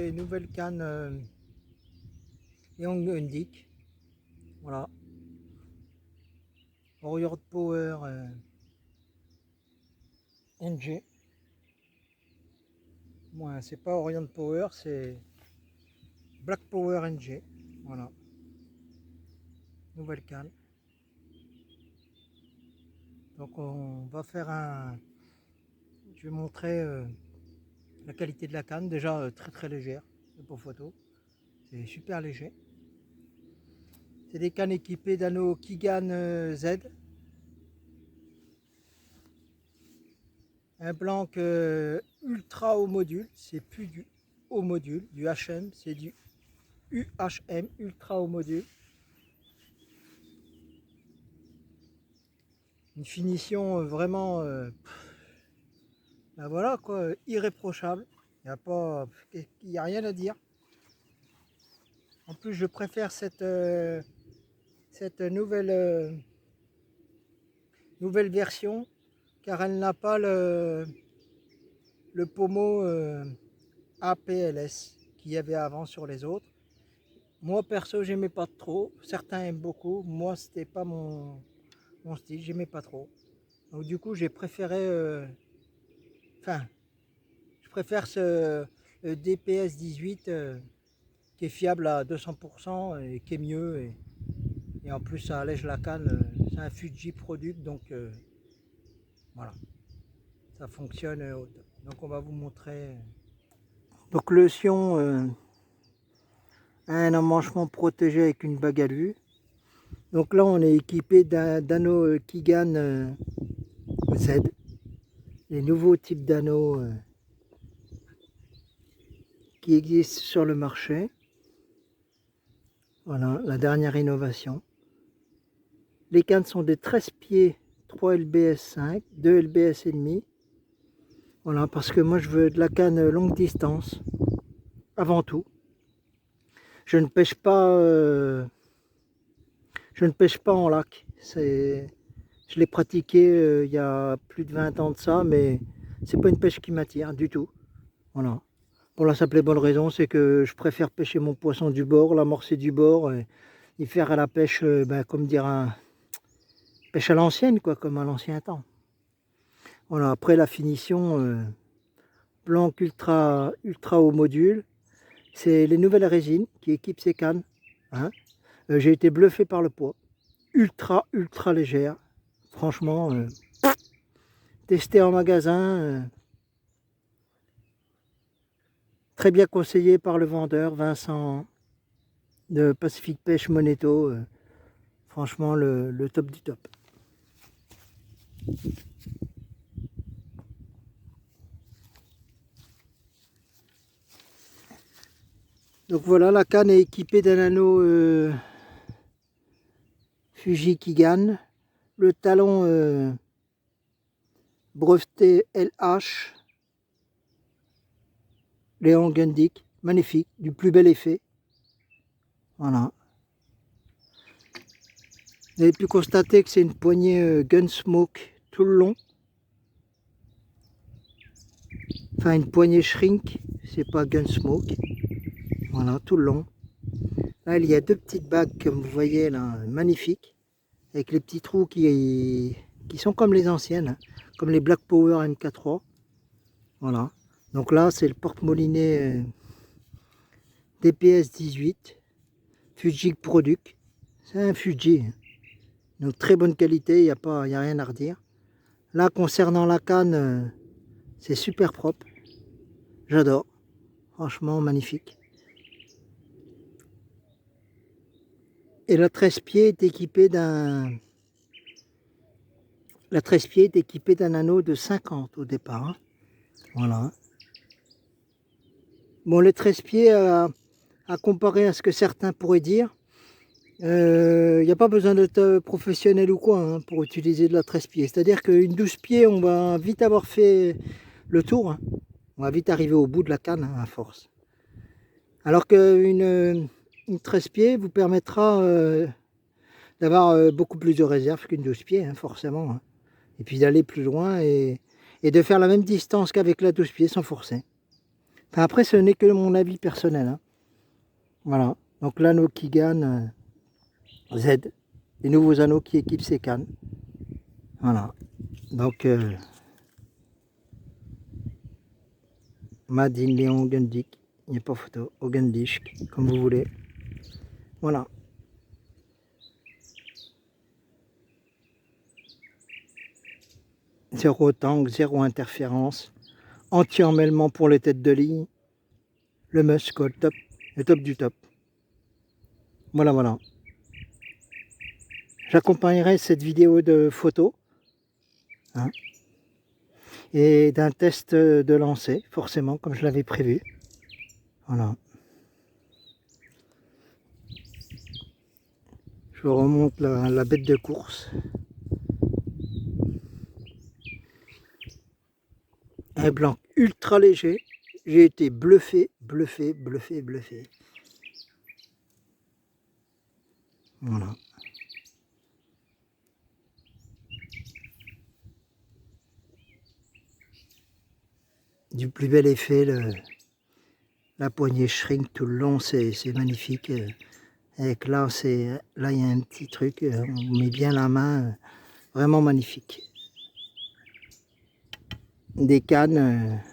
les nouvelles cannes Gundik. Voilà. Warrior Power NG. Bon, c'est pas Orient Power, c'est Black Power NG. Voilà. Nouvelle canne. Donc on va faire un... Je vais montrer la qualité de la canne. Déjà très très légère pour photo. C'est super léger. C'est des cannes équipées d'anneaux Kigan Z. Un blanc ultra haut module. C'est plus du haut module, du HM. C'est du UHM, ultra haut module. Une finition vraiment... ben voilà quoi, irréprochable. Il n'y a rien à dire. En plus, je préfère cette nouvelle version car elle n'a pas le pommeau APLS qu'il y avait avant sur les autres. Moi perso, j'aimais pas trop. Certains aiment beaucoup. Moi, c'était pas mon style. J'aimais pas trop. Donc du coup, j'ai préféré. Je préfère ce DPS 18 qui est fiable à 200% et qui est mieux. Et en plus, ça allège la canne. C'est un Fuji product, donc voilà, ça fonctionne au top. Donc on va vous montrer. Donc le sion a un emmanchement protégé avec une bague à vue. Donc là, on est équipé d'anneaux Kigan Z. Les nouveaux types d'anneaux qui existent sur le marché. Voilà, la dernière innovation. Les cannes sont des 13 pieds, 3 LBS 5, 2 LBS et demi. Voilà, parce que moi je veux de la canne longue distance, avant tout. Je ne pêche pas en lac. Je l'ai pratiqué il y a plus de 20 ans de ça, mais c'est pas une pêche qui m'attire du tout. Voilà. Pour la simple et bonne raison, c'est que je préfère pêcher mon poisson du bord, l'amorcer du bord et faire à la pêche, comme dire, pêche à l'ancienne, quoi, comme à l'ancien temps. Voilà, après la finition, blanc ultra haut module, c'est les nouvelles résines qui équipent ces cannes. Hein. J'ai été bluffé par le poids, ultra légère. Franchement, testé en magasin, très bien conseillé par le vendeur Vincent de Pacific Pêche Moneto. Franchement, le top du top. Donc voilà, la canne est équipée d'un anneau Fuji Kigan. Le talon breveté LH Léon Gundik, magnifique, du plus bel effet. Voilà. Vous avez pu constater que c'est une poignée Gunsmoke tout le long. Enfin, une poignée shrink, c'est pas Gunsmoke. Voilà, tout le long. Là, il y a deux petites bagues, comme vous voyez là, magnifiques, avec les petits trous qui sont comme les anciennes, hein, comme les Black Power MK3. Voilà. Donc là, c'est le porte-molinet DPS 18, Fuji Product. C'est un Fuji. Donc très bonne qualité, il n'y a rien à redire. Là, concernant la canne, c'est super propre. J'adore. Franchement, magnifique. Et la 13 pieds est équipée d'un... La 13 pieds est équipée d'un anneau de 50 au départ. Hein. Voilà. Bon, les 13 pieds, à comparer à ce que certains pourraient dire, il n'y a pas besoin d'être professionnel ou quoi hein, pour utiliser de la 13 pieds. C'est-à-dire qu'une 12 pieds, on va vite avoir fait le tour. Hein. On va vite arriver au bout de la canne hein, à force. Alors qu'une 13 pieds vous permettra d'avoir beaucoup plus de réserve qu'une 12 pieds, hein, forcément. Hein. Et puis d'aller plus loin et de faire la même distance qu'avec la 12 pieds sans forcer. Enfin, après, ce n'est que mon avis personnel, hein. Voilà. Donc l'anneau Keegan Z, les nouveaux anneaux qui équipent ces cannes. Voilà. Donc Made in Léon Gundick, il n'y a pas photo, Gundisk, comme vous voulez. Voilà. Zéro tank, zéro interférence, anti-emmêlement pour les têtes de ligne, le must quoi, le top du top. Voilà, voilà. J'accompagnerai cette vidéo de photos, hein, et d'un test de lancer, forcément, comme je l'avais prévu. Voilà. Je vous remonte la bête de course. Un blanc ultra léger. J'ai été bluffé, bluffé, bluffé, bluffé. Voilà. Du plus bel effet, la poignée shrink tout le long, c'est magnifique. Avec là, il y a un petit truc, on met bien la main, vraiment magnifique. Des cannes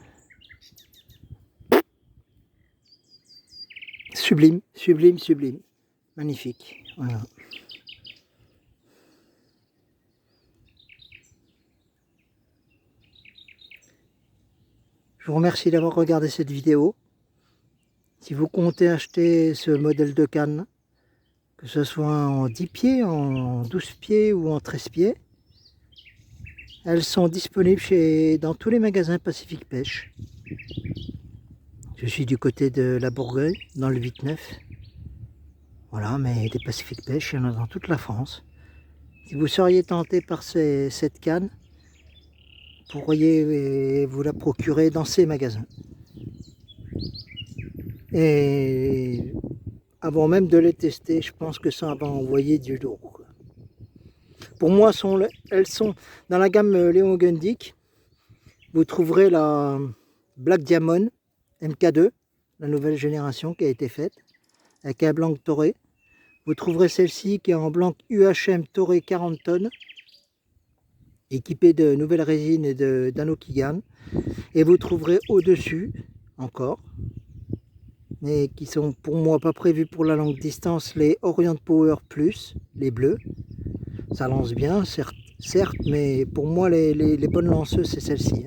sublime, sublime, sublime, magnifique. Voilà. Je vous remercie d'avoir regardé cette vidéo. Si vous comptez acheter ce modèle de canne, que ce soit en 10 pieds, en 12 pieds ou en 13 pieds, elles sont disponibles dans tous les magasins Pacific Pêche. Je suis du côté de la Bourgogne, dans le 8-9. Voilà, mais des Pacific Pêche, il y en a dans toute la France. Si vous seriez tenté par cette canne, vous pourriez vous la procurer dans ces magasins. Et avant même de les tester, je pense que ça va envoyer du lourd. Pour moi, elles sont dans la gamme Léon Gundick. Vous trouverez la Black Diamond MK2, la nouvelle génération qui a été faite, avec un blanc toré. Vous trouverez celle-ci qui est en blanc UHM toré 40 tonnes, équipée de nouvelles résines et d'anneaux Keegan. Et vous trouverez au-dessus, encore, mais qui sont pour moi pas prévus pour la longue distance, les Orient Power Plus, les bleus. Ça lance bien, certes, mais pour moi les bonnes lanceuses c'est celle-ci.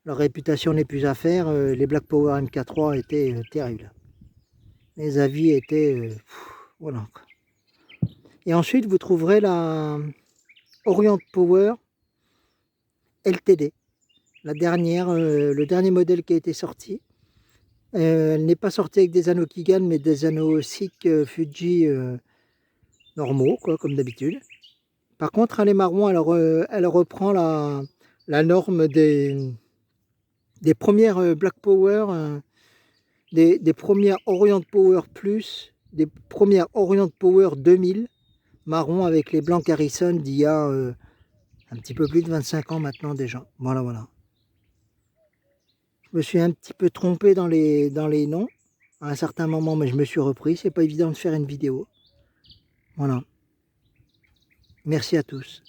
Leur réputation n'est plus à faire, les Black Power MK3 étaient terribles. Les avis étaient... voilà. Et ensuite vous trouverez la Orient Power LTD, la dernière, le dernier modèle qui a été sorti. Elle n'est pas sortie avec des anneaux Keegan, mais des anneaux SICK Fuji normaux, quoi, comme d'habitude. Par contre, elle est marron, elle reprend la norme des premières Black Power, des premières Orient Power Plus, des premières Orient Power 2000, marron avec les blancs Harrison d'il y a un petit peu plus de 25 ans maintenant déjà. Voilà, voilà. Je me suis un petit peu trompé dans les noms à un certain moment, mais je me suis repris. C'est pas évident de faire une vidéo. Voilà. Merci à tous.